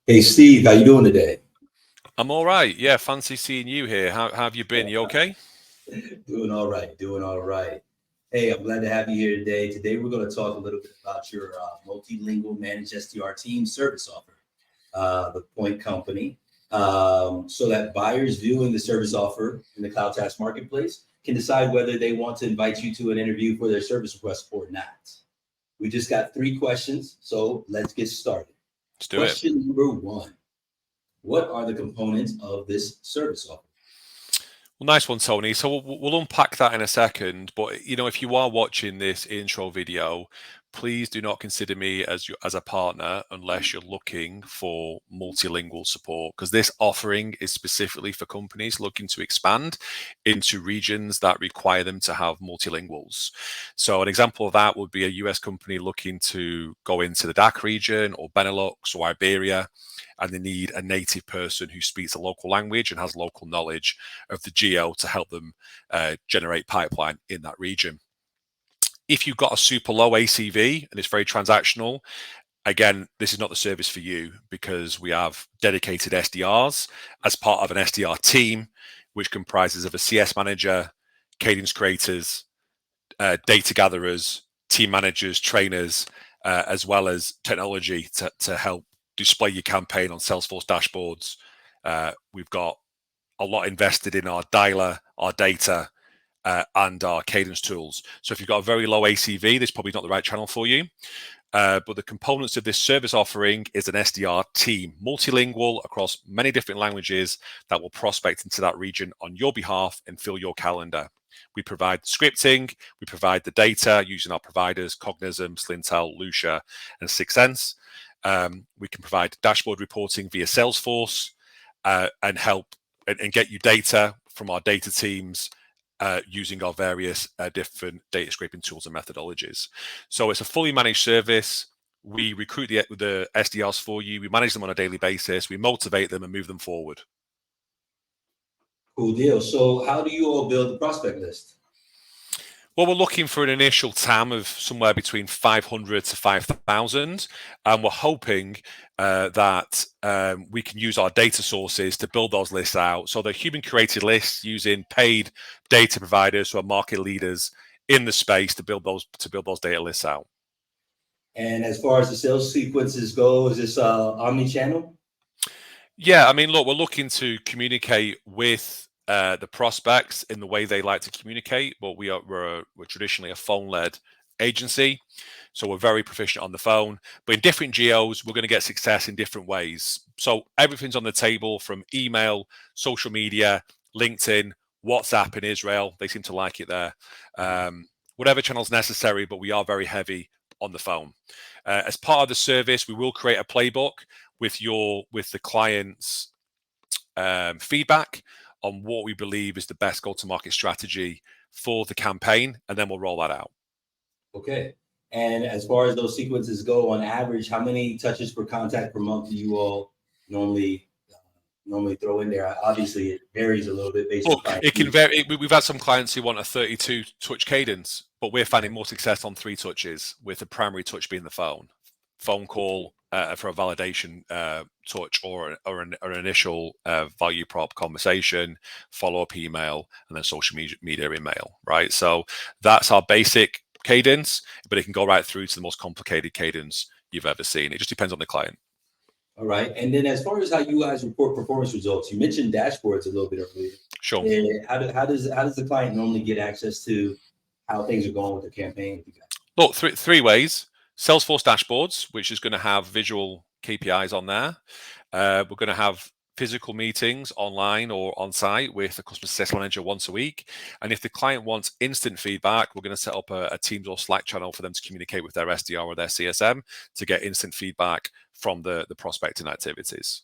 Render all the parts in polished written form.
Hey, Steve, how you doing today? I'm all right. Yeah, fancy seeing you here. How have you been? You okay? Doing all right, doing all right. Hey, I'm glad to have you here today. Today, we're going to talk a little bit about your multilingual managed SDR team service offer, the Point Company, so that buyers viewing the service offer in the Cloud Task Marketplace can decide whether they want to invite you to an interview for their service request or not. We just got 3 questions, so let's get started. Let's do it. Question number 1. What are the components of this service offer? Well, nice one, Tony. So we'll unpack that in a second. But if you are watching this intro video, please do not consider me as a partner unless you're looking for multilingual support, because this offering is specifically for companies looking to expand into regions that require them to have multilinguals. So an example of that would be a US company looking to go into the DACH region or Benelux or Iberia, and they need a native person who speaks a local language and has local knowledge of the geo to help them generate pipeline in that region. If you've got a super low ACV and it's very transactional, again, this is not the service for you, because we have dedicated SDRs as part of an SDR team, which comprises of a CS manager, cadence creators, data gatherers, team managers, trainers, as well as technology to help display your campaign on Salesforce dashboards. We've got a lot invested in our dialer, our data, and our cadence tools. So if you've got a very low ACV, this is probably not the right channel for you. But the components of this service offering is an SDR team, multilingual across many different languages, that will prospect into that region on your behalf and fill your calendar. We provide scripting, we provide the data using our providers, Cognism, Slintel, Lucia, and Sixth Sense. We can provide dashboard reporting via Salesforce, and help and get you data from our data teams using our various different data scraping tools and methodologies. So it's a fully managed service. We recruit the SDRs for you. We manage them on a daily basis. We motivate them and move them forward. Cool deal. So how do you all build the prospect list? Well, we're looking for an initial TAM of somewhere between 500 to 5,000, and we're hoping that we can use our data sources to build those lists out. So they're human-created lists using paid data providers who are market leaders in the space to build those data lists out. And as far as the sales sequences go, is this omni-channel? Yeah, I mean, look, we're looking to communicate with the prospects in the way they like to communicate, but we're traditionally a phone-led agency, so we're very proficient on the phone. But in different geos, we're going to get success in different ways. So everything's on the table, from email, social media, LinkedIn, WhatsApp in Israel. They seem to like it there. Whatever channel's necessary, but we are very heavy on the phone. As part of the service, we will create a playbook with the client's feedback on what we believe is the best go-to-market strategy for the campaign, and then we'll roll that out. Okay. And as far as those sequences go, on average, how many touches per contact per month do you all normally throw in there? Obviously, it varies a little bit based on client. It can vary. We've had some clients who want a 32 touch cadence, but we're finding more success on 3 touches, with the primary touch being the phone call for a validation touch, or an initial value prop conversation, follow-up email, and then social media email, right? So that's our basic cadence, but it can go right through to the most complicated cadence you've ever seen. It just depends on the client. All right. And then as far as how you guys report performance results, you mentioned dashboards a little bit earlier. Sure. How does the client normally get access to how things are going with the campaign with you guys? Look, three ways. Salesforce dashboards, which is going to have visual KPIs on there. We're going to have physical meetings online or on site with the customer success manager once a week. And if the client wants instant feedback, we're going to set up a Teams or Slack channel for them to communicate with their SDR or their CSM to get instant feedback from the prospecting activities.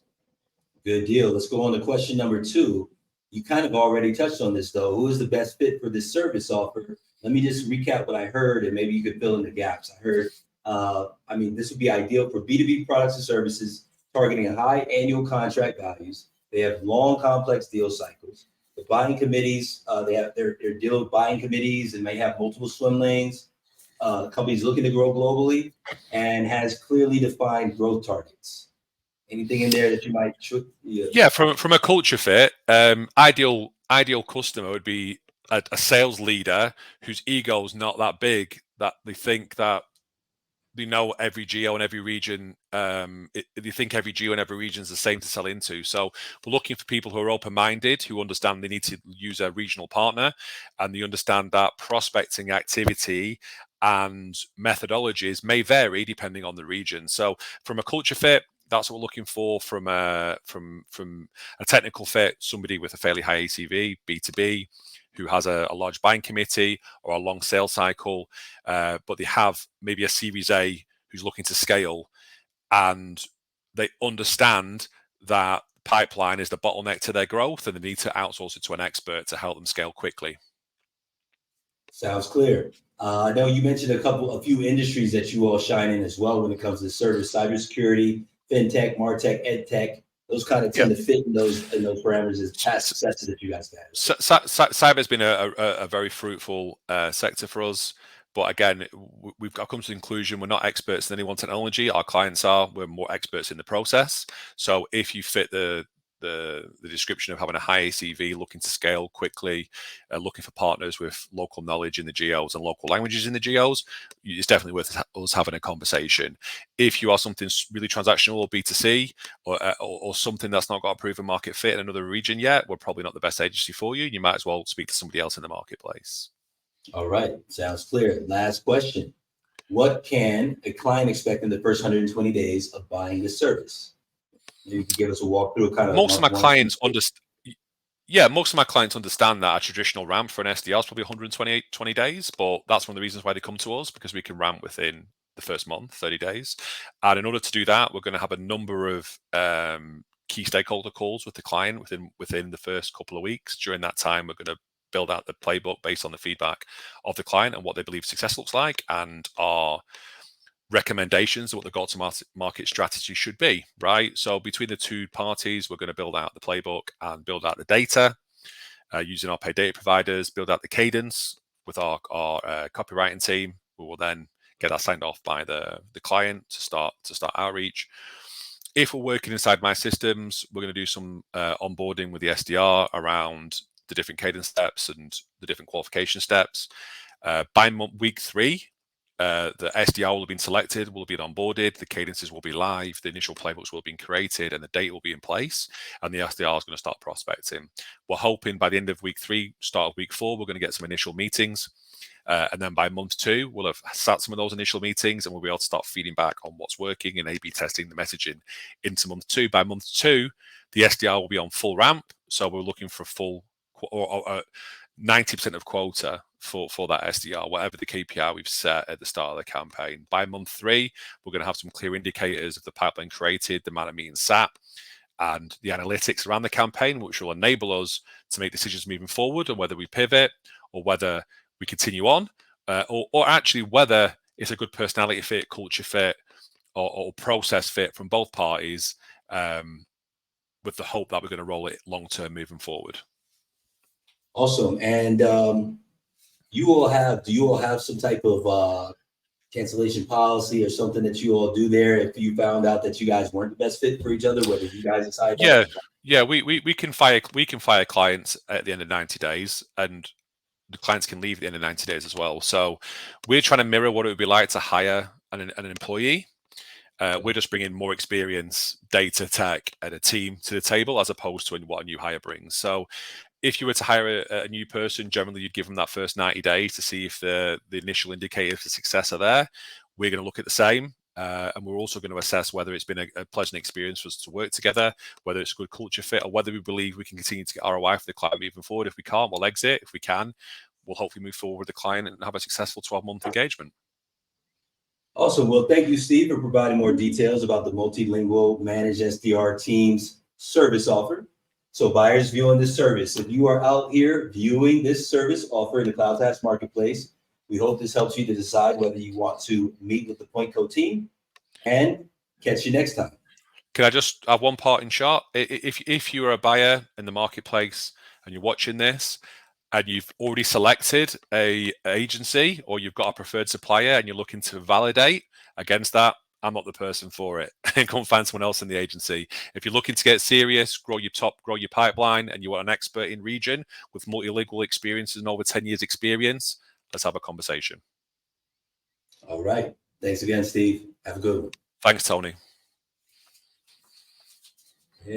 Good deal. Let's go on to question number 2. You kind of already touched on this, though. Who is the best fit for this service offer? Let me just recap what I heard, and maybe you could fill in the gaps. I heard, this would be ideal for B2B products and services targeting high annual contract values. They have long, complex deal cycles. The buying committees, they're dealing with buying committees and may have multiple swim lanes. company's looking to grow globally and has clearly defined growth targets. Anything in there that you might? Yeah, from a culture fit, ideal customer would be a sales leader whose ego is not that big that they think that they know every geo and every region. They think every geo and every region is the same to sell into. So we're looking for people who are open-minded, who understand they need to use a regional partner, and they understand that prospecting activity and methodologies may vary depending on the region. So from a culture fit, that's what we're looking for. From a technical fit, somebody with a fairly high ACV, B2B, who has a large buying committee or a long sales cycle, but they have maybe a Series A who's looking to scale, and they understand that pipeline is the bottleneck to their growth, and they need to outsource it to an expert to help them scale quickly. Sounds clear. I know you mentioned a few industries that you all shine in as well when it comes to service: cybersecurity, fintech, martech, edtech. Those kind of tend to fit in those parameters as past successes that you guys have had. Cyber has been a very fruitful sector for us. But again, we've got to come to the conclusion we're not experts in any one technology. Our clients are. We're more experts in the process. So if you fit the description of having a high ACV, looking to scale quickly, looking for partners with local knowledge in the geos and local languages in the geos, it's definitely worth us having a conversation. If you are something really transactional or B2C or something that's not got a proven market fit in another region yet, we're probably not the best agency for you. You might as well speak to somebody else in the marketplace. All right, sounds clear. Last question. What can a client expect in the first 120 days of buying this service? You can give us a walkthrough, kind of. Most of my clients understand. Most of my clients understand that a traditional ramp for an SDR is probably 120 days, but that's one of the reasons why they come to us, because we can ramp within the first month, 30 days. And in order to do that, we're going to have a number of key stakeholder calls with the client within the first couple of weeks. During that time, we're going to build out the playbook based on the feedback of the client and what they believe success looks like, and our recommendations of what the go-to-market strategy should be, right? So between the two parties, we're going to build out the playbook and build out the data using our paid data providers, build out the cadence with our copywriting team. We will then get that signed off by the client to start outreach. If we're working inside my systems, we're going to do some onboarding with the SDR around the different cadence steps and the different qualification steps. By week 3, the SDR will have been selected, will have been onboarded, the cadences will be live, the initial playbooks will have been created, and the data will be in place, and the SDR is going to start prospecting. We're hoping by the end of week 3, start of week 4, we're going to get some initial meetings. And then by month 2, we'll have sat some of those initial meetings, and we'll be able to start feeding back on what's working and A/B testing the messaging into month 2. By month 2, the SDR will be on full ramp, so we're looking for full or 90% of quota for that SDR, whatever the KPI we've set at the start of the campaign. By month 3, we're going to have some clear indicators of the pipeline created, the amount of meetings sat, and the analytics around the campaign, which will enable us to make decisions moving forward on whether we pivot or whether we continue on, or actually whether it's a good personality fit, culture fit, or process fit from both parties, with the hope that we're going to roll it long-term moving forward. Awesome. And do you all have some type of cancellation policy or something that you all do there if you found out that you guys weren't the best fit for each other, whether you guys decide that? Yeah, we can fire clients at the end of 90 days, and the clients can leave at the end of 90 days as well. So we're trying to mirror what it would be like to hire an employee. We're just bringing more experience, data, tech, and a team to the table, as opposed to what a new hire brings. So if you were to hire a new person, generally you'd give them that first 90 days to see if the initial indicators of success are there. We're going to look at the same. And we're also going to assess whether it's been a pleasant experience for us to work together, whether it's a good culture fit, or whether we believe we can continue to get ROI for the client moving forward. If we can't, we'll exit. If we can, we'll hopefully move forward with the client and have a successful 12-month engagement. Awesome. Well, thank you, Steve, for providing more details about the Multilingual Managed SDR Team's service offer. So buyers viewing this service, if you are out here viewing this service offer in the CloudTask Marketplace, we hope this helps you to decide whether you want to meet with the PointCo team, and catch you next time. Can I just have one part in short? If you're a buyer in the marketplace and you're watching this, and you've already selected a agency, or you've got a preferred supplier and you're looking to validate against that, I'm not the person for it. And come find someone else in the agency. If you're looking to get serious, grow your pipeline, and you want an expert in region with multilingual experience and over 10 years experience, let's have a conversation. All right. Thanks again, Steve. Have a good one. Thanks, Tony.